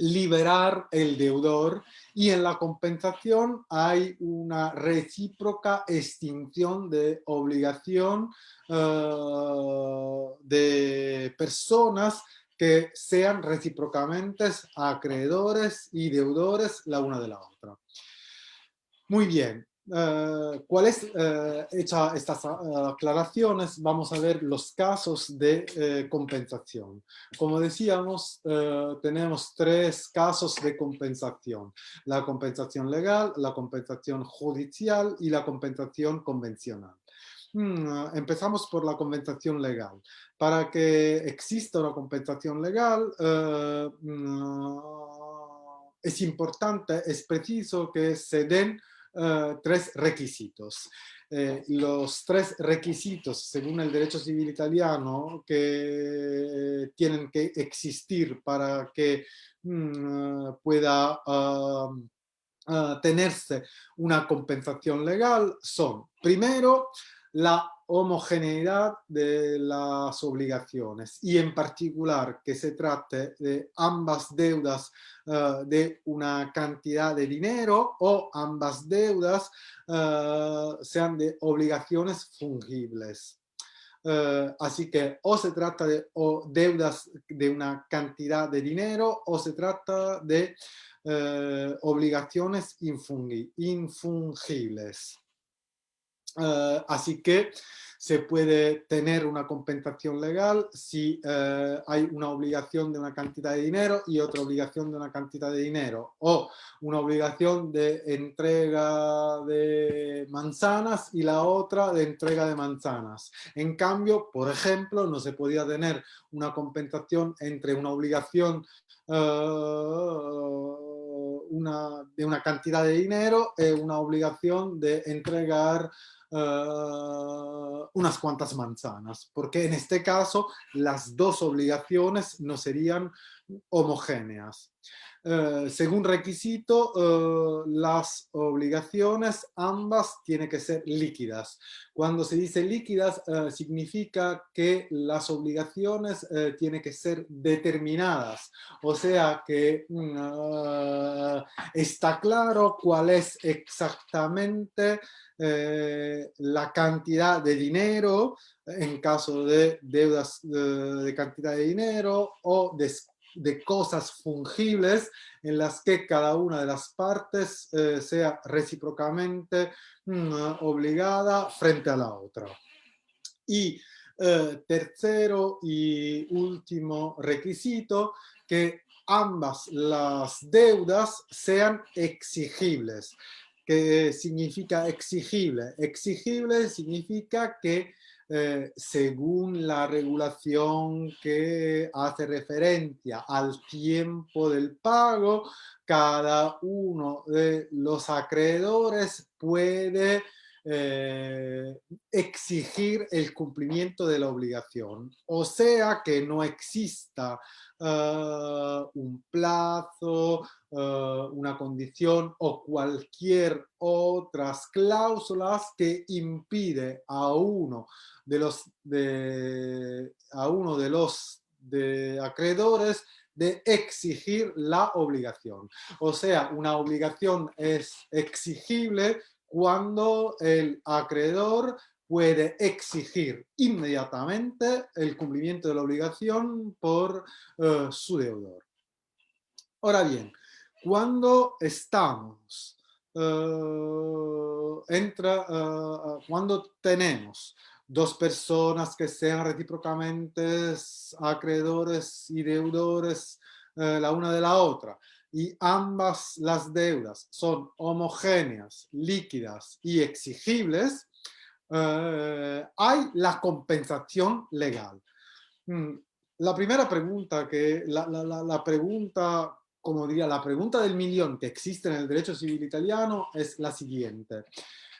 liberar el deudor y en la compensación hay una recíproca extinción de obligación de personas que sean recíprocamente acreedores y deudores la una de la otra. Muy bien. ¿Cuál es, hecha estas aclaraciones, vamos a ver los casos de compensación? Como decíamos, tenemos tres casos de compensación: la compensación legal, la compensación judicial y la compensación convencional. Empezamos por la compensación legal. Para que exista una compensación legal, es importante, es preciso que se den tres requisitos. Los tres requisitos, según el derecho civil italiano, que tienen que existir para que pueda tenerse una compensación legal son, primero, la homogeneidad de las obligaciones y en particular que se trate de ambas deudas de una cantidad de dinero o ambas deudas sean de obligaciones fungibles. Así que o se trata de deudas de una cantidad de dinero o se trata de obligaciones infungibles. Así que se puede tener una compensación legal si hay una obligación de una cantidad de dinero y otra obligación de una cantidad de dinero, o una obligación de entrega de manzanas y la otra de entrega de manzanas. En cambio, por ejemplo, no se podía tener una compensación entre una obligación de una cantidad de dinero y una obligación de entregar unas cuantas manzanas, porque en este caso las dos obligaciones no serían homogéneas. Según requisito, las obligaciones ambas tienen que ser líquidas. Cuando se dice líquidas, significa que las obligaciones tienen que ser determinadas. O sea que está claro cuál es exactamente la cantidad de dinero en caso de deudas de cantidad de dinero o de cosas fungibles en las que cada una de las partes sea recíprocamente obligada frente a la otra. Y tercero y último requisito, que ambas las deudas sean exigibles. ¿Qué significa exigible? Exigible significa que según la regulación que hace referencia al tiempo del pago, cada uno de los acreedores puede exigir el cumplimiento de la obligación. O sea, que no exista un plazo, una condición o cualquier otras cláusulas que impide a uno de los acreedores de exigir la obligación. O sea, una obligación es exigible cuando el acreedor puede exigir inmediatamente el cumplimiento de la obligación por su deudor. Ahora bien, cuando estamos, cuando tenemos dos personas que sean recíprocamente acreedores y deudores la una de la otra, y ambas las deudas son homogéneas, líquidas y exigibles, hay la compensación legal. La primera pregunta, la pregunta, como diría, la pregunta del millón que existe en el derecho civil italiano es la siguiente.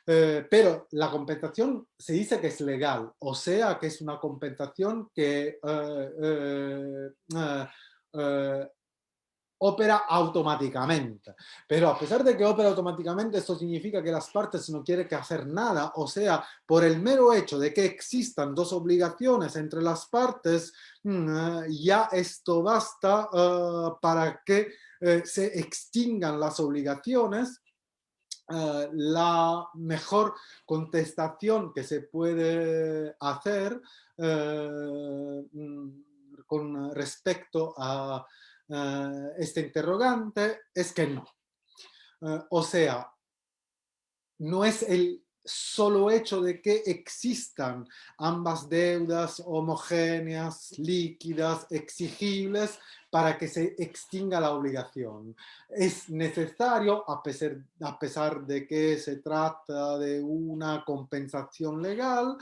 Pero la compensación se dice que es legal, o sea que es una compensación que opera automáticamente. Pero a pesar de que opera automáticamente, esto significa que las partes no quieren que hacer nada, o sea, por el mero hecho de que existan dos obligaciones entre las partes, ya esto basta para que se extingan las obligaciones. La mejor contestación que se puede hacer con respecto a este interrogante es que no. O sea, no es el solo hecho de que existan ambas deudas homogéneas, líquidas, exigibles, para que se extinga la obligación. Es necesario, a pesar de que se trata de una compensación legal,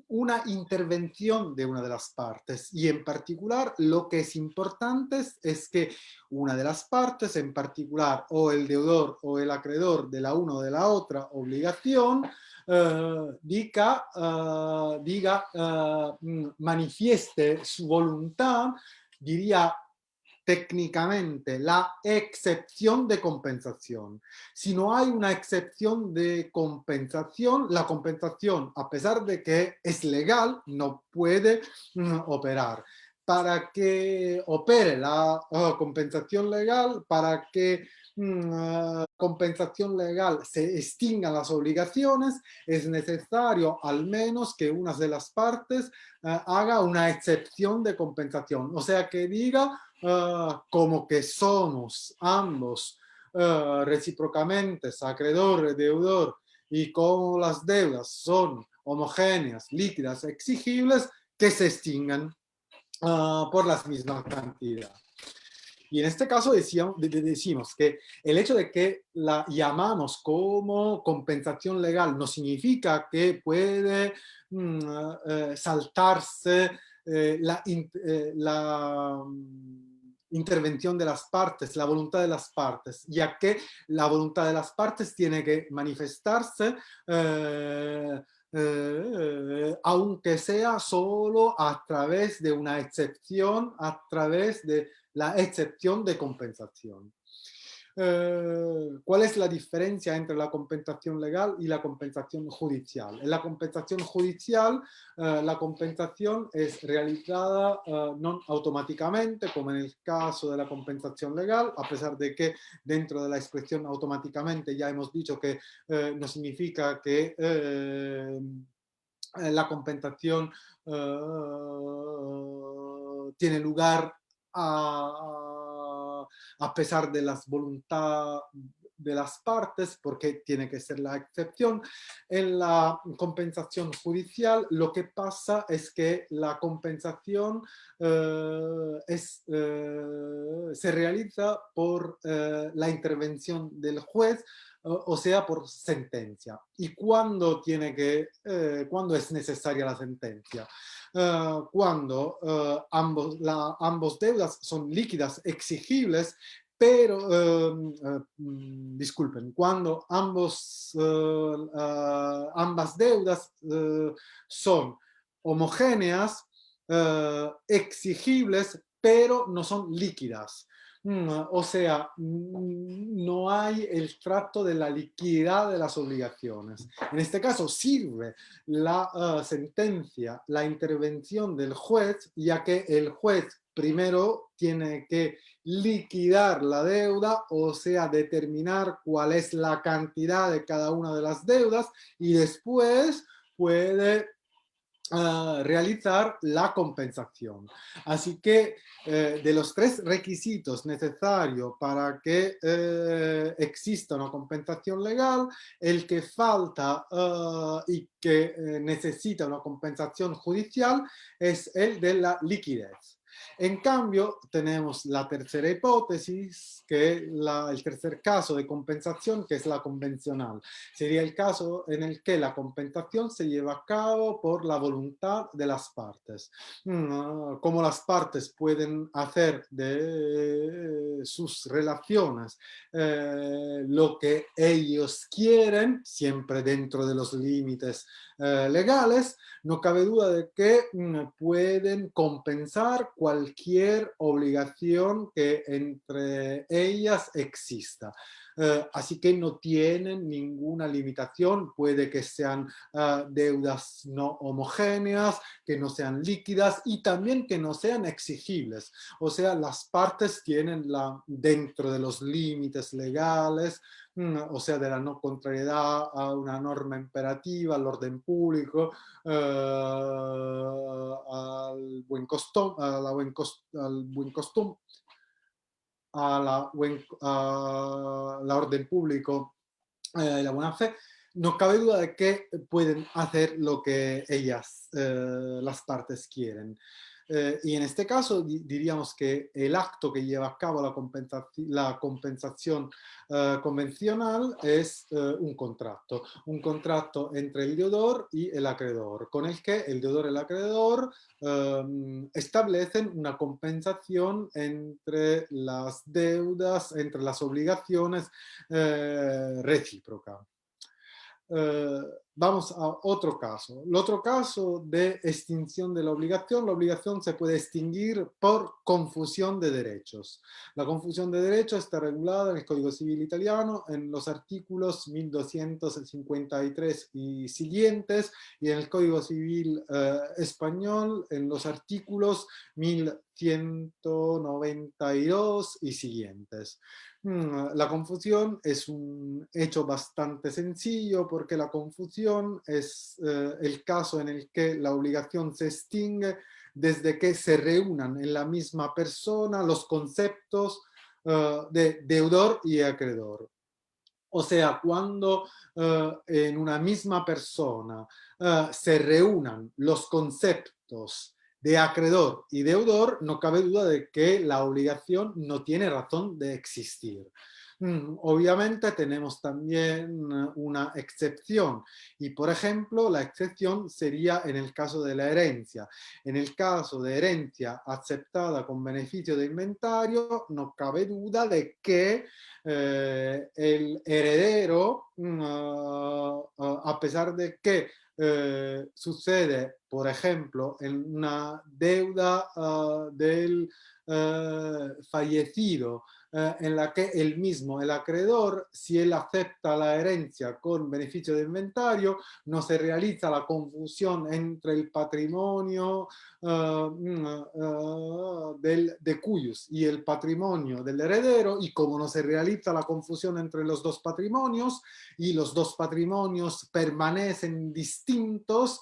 una intervención de una de las partes. Y en particular, lo que es importante es que una de las partes, en particular o el deudor o el acreedor de la una o de la otra obligación, manifieste su voluntad, diría técnicamente la excepción de compensación. Si no hay una excepción de compensación, la compensación, a pesar de que es legal, no puede operar. Para que opere la compensación legal, para que compensación legal se extingan las obligaciones, es necesario al menos que una de las partes haga una excepción de compensación, o sea, que diga como que somos ambos recíprocamente acreedor y deudor, y como las deudas son homogéneas, líquidas, exigibles, que se extingan por la misma cantidad. Y en este caso decimos que el hecho de que la llamamos como compensación legal no significa que puede saltarse la intervención de las partes, la voluntad de las partes, ya que la voluntad de las partes tiene que manifestarse aunque sea solo a través de una excepción, a través de la excepción de compensación. ¿Cuál es la diferencia entre la compensación legal y la compensación judicial? En la compensación judicial, la compensación es realizada no automáticamente, como en el caso de la compensación legal, a pesar de que dentro de la expresión automáticamente ya hemos dicho que no significa que la compensación tiene lugar a pesar de las voluntades de las partes, porque tiene que ser la excepción. En la compensación judicial lo que pasa es que la compensación se realiza por la intervención del juez, o sea, por sentencia. ¿Y cuándo cuándo es necesaria la sentencia? Cuando ambos deudas son líquidas, exigibles, pero, disculpen, cuando ambas deudas son homogéneas, exigibles, pero no son líquidas. O sea, no hay el trato de la liquidez de las obligaciones. En este caso sirve la sentencia, la intervención del juez, ya que el juez primero tiene que liquidar la deuda, o sea, determinar cuál es la cantidad de cada una de las deudas, y después puede realizar la compensación. Así que de los tres requisitos necesarios para que exista una compensación legal, el que falta y que necesita una compensación judicial es el de la liquidez. En cambio, tenemos la tercera hipótesis, que es el tercer caso de compensación, que es la convencional. Sería el caso en el que la compensación se lleva a cabo por la voluntad de las partes. Como las partes pueden hacer de sus relaciones lo que ellos quieren, siempre dentro de los límites legales, no cabe duda de que pueden compensar cualquier obligación que entre ellas exista. Así que no tienen ninguna limitación, puede que sean deudas no homogéneas, que no sean líquidas y también que no sean exigibles. O sea, las partes tienen dentro de los límites legales, o sea, de la no contrariedad a una norma imperativa, al orden público, al buen costumbre, a la orden público y la buena fe, no cabe duda de que pueden hacer lo que ellas, las partes quieren. Y en este caso diríamos que el acto que lleva a cabo la compensación convencional es un contrato entre el deudor y el acreedor, con el que el deudor y el acreedor establecen una compensación entre las deudas, entre las obligaciones recíproca. Eh, Vamos a otro caso. El otro caso de extinción de la obligación se puede extinguir por confusión de derechos. La confusión de derechos está regulada en el Código Civil italiano en los artículos 1253 y siguientes, y en el Código Civil español en los artículos 1192 y siguientes. La confusión es un hecho bastante sencillo porque la confusión es el caso en el que la obligación se extingue desde que se reúnan en la misma persona los conceptos de deudor y acreedor. O sea, cuando en una misma persona se reúnan los conceptos de acreedor y deudor, no cabe duda de que la obligación no tiene razón de existir. Obviamente tenemos también una excepción y, por ejemplo, la excepción sería en el caso de la herencia. En el caso de herencia aceptada con beneficio de inventario, no cabe duda de que el heredero, a pesar de que sucede, por ejemplo, en una deuda del fallecido, en la que él mismo, el acreedor, si él acepta la herencia con beneficio de inventario, no se realiza la confusión entre el patrimonio de cuyos y el patrimonio del heredero, y como no se realiza la confusión entre los dos patrimonios y los dos patrimonios permanecen distintos,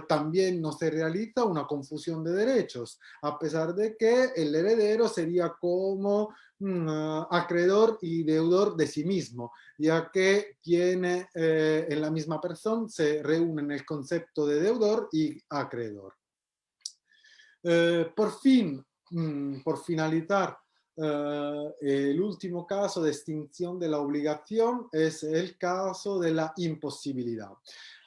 también no se realiza una confusión de derechos, a pesar de que el heredero sería como acreedor y deudor de sí mismo, ya que tiene en la misma persona, se reúnen el concepto de deudor y acreedor. Por fin, por finalizar, el último caso de extinción de la obligación es el caso de la imposibilidad,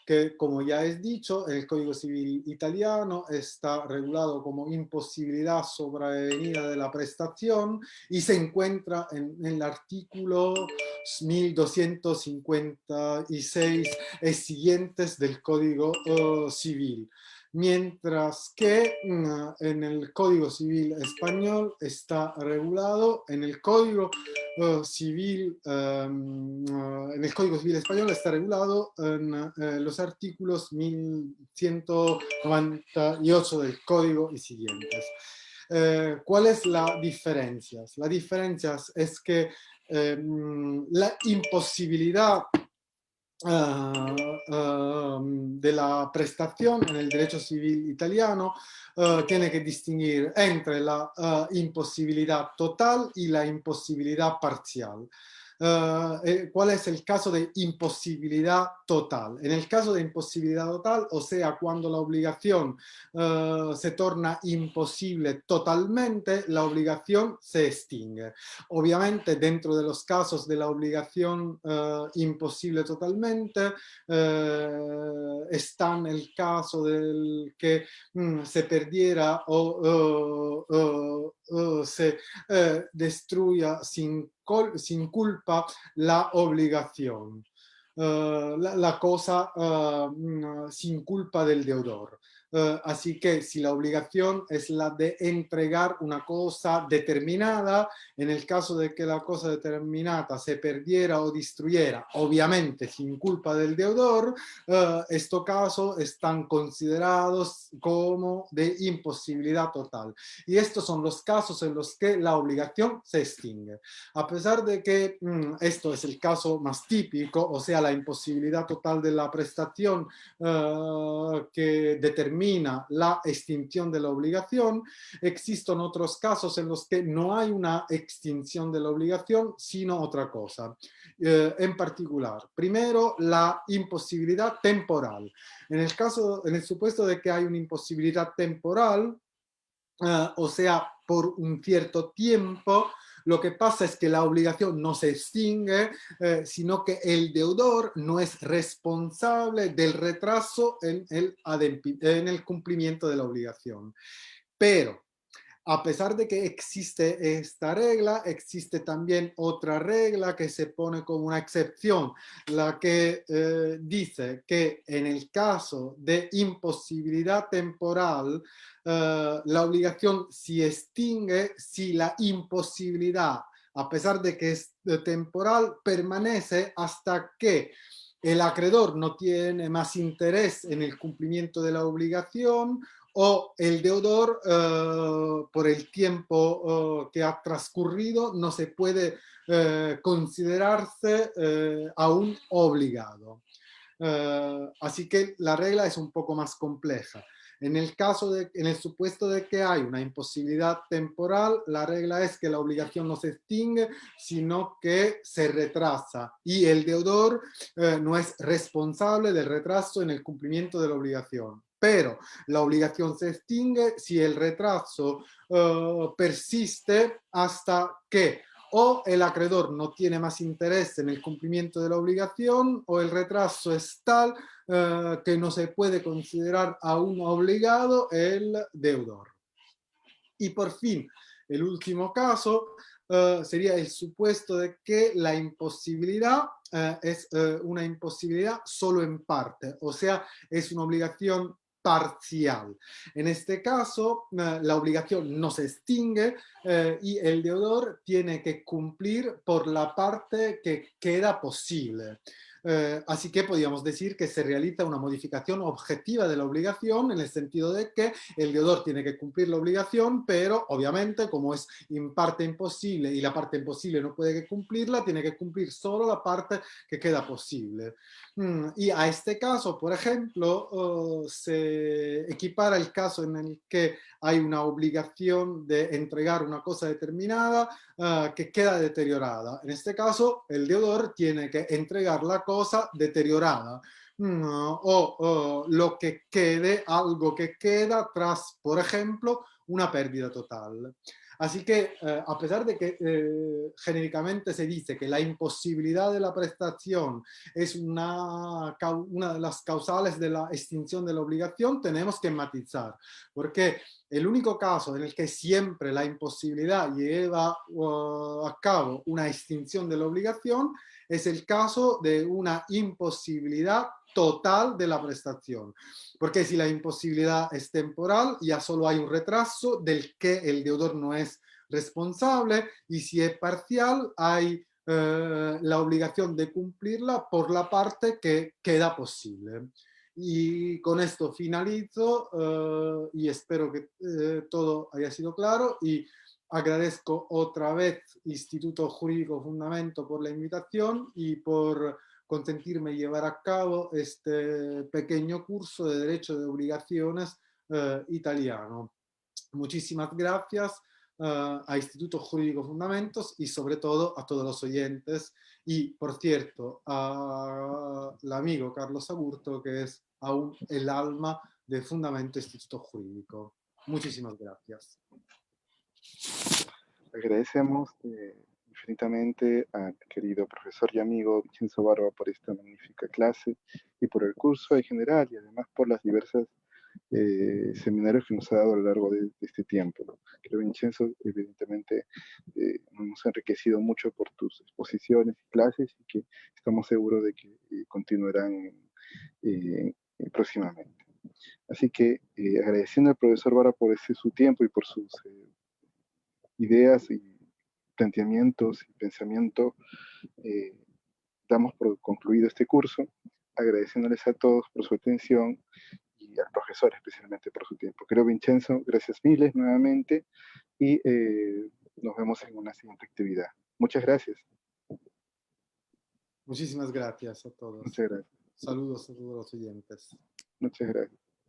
que, como ya he dicho, el Código Civil italiano está regulado como imposibilidad sobrevenida de la prestación y se encuentra en el artículo 1256 y siguientes del Código Civil. Mientras que en el Código Civil español está regulado, en el Código Civil, en el Código Civil español está regulado en los artículos 1198 del Código y siguientes. ¿Cuál es la diferencia? La diferencia es que la imposibilidad de la prestación en el derecho civil italiano tiene que distinguir entre la imposibilidad total y la imposibilidad parcial. ¿Cuál es el caso de imposibilidad total? En el caso de imposibilidad total, o sea, cuando la obligación se torna imposible totalmente, la obligación se extingue. Obviamente, dentro de los casos de la obligación imposible totalmente, está el caso del que se perdiera o se destruya sin culpa la obligación. La cosa sin culpa del deudor. Así que si la obligación es la de entregar una cosa determinada, en el caso de que la cosa determinada se perdiera o destruyera, obviamente sin culpa del deudor, estos casos están considerados como de imposibilidad total. Y estos son los casos en los que la obligación se extingue. A pesar de que esto es el caso más típico, o sea, la imposibilidad total de la prestación que determina determina la extinción de la obligación. Existen otros casos en los que no hay una extinción de la obligación, sino otra cosa. En particular, primero, la imposibilidad temporal. En el supuesto de que hay una imposibilidad temporal, o sea, por un cierto tiempo, lo que pasa es que la obligación no se extingue, sino que el deudor no es responsable del retraso en el cumplimiento de la obligación. Pero a pesar de que existe esta regla, existe también otra regla que se pone como una excepción, la que dice que en el caso de imposibilidad temporal, la obligación se extingue si la imposibilidad, a pesar de que es temporal, permanece hasta que el acreedor no tiene más interés en el cumplimiento de la obligación o el deudor, por el tiempo que ha transcurrido, no se puede considerarse aún obligado. Así que la regla es un poco más compleja. En el supuesto de que hay una imposibilidad temporal, la regla es que la obligación no se extingue, sino que se retrasa y el deudor no es responsable del retraso en el cumplimiento de la obligación. Pero la obligación se extingue si el retraso persiste hasta que o el acreedor no tiene más interés en el cumplimiento de la obligación o el retraso es tal que no se puede considerar aún obligado el deudor. Y por fin, el último caso sería el supuesto de que la imposibilidad es una imposibilidad solo en parte, o sea, es una obligación parcial. En este caso, la obligación no se extingue y el deudor tiene que cumplir por la parte que queda posible. Así que podríamos decir que se realiza una modificación objetiva de la obligación en el sentido de que el deudor tiene que cumplir la obligación, pero obviamente como es en parte imposible y la parte imposible no puede cumplirla, tiene que cumplir solo la parte que queda posible. Y a este caso, por ejemplo, se equipara el caso en el que hay una obligación de entregar una cosa determinada que queda deteriorada. En este caso, el deudor tiene que entregar la cosa deteriorada. O lo que quede, algo que queda tras, por ejemplo, una pérdida total. Así que, a pesar de que genéricamente se dice que la imposibilidad de la prestación es una de las causales de la extinción de la obligación, tenemos que matizar, porque el único caso en el que siempre la imposibilidad lleva a cabo una extinción de la obligación es el caso de una imposibilidad total de la prestación. Porque si la imposibilidad es temporal, ya solo hay un retraso del que el deudor no es responsable, y si es parcial, hay la obligación de cumplirla por la parte que queda posible. Y con esto finalizo y espero que todo haya sido claro y agradezco otra vez Instituto Jurídico Fundamento por la invitación y por consentirme llevar a cabo este pequeño curso de Derecho de Obligaciones italiano. Muchísimas gracias a Instituto Jurídico Fundamentos y sobre todo a todos los oyentes y, por cierto, al amigo Carlos Aburto, que es aún el alma de Fundamento Instituto Jurídico. Muchísimas gracias. Agradecemos infinitamente al querido profesor y amigo Vincenzo Barba por esta magnífica clase y por el curso en general y además por las diversas seminarios que nos ha dado a lo largo de este tiempo. ¿No? Creo, Vincenzo, evidentemente nos hemos enriquecido mucho por tus exposiciones y clases y que estamos seguros de que continuarán próximamente. Así que agradeciendo al profesor Vara por su tiempo y por sus ideas y planteamientos y pensamiento, eh, damos por concluido este curso, agradeciéndoles a todos por su atención y al profesor especialmente por su tiempo. Creo, Vincenzo, gracias miles nuevamente y nos vemos en una siguiente actividad. Muchas gracias. Muchísimas gracias a todos. Muchas gracias. Saludos a todos los oyentes. Muchas gracias.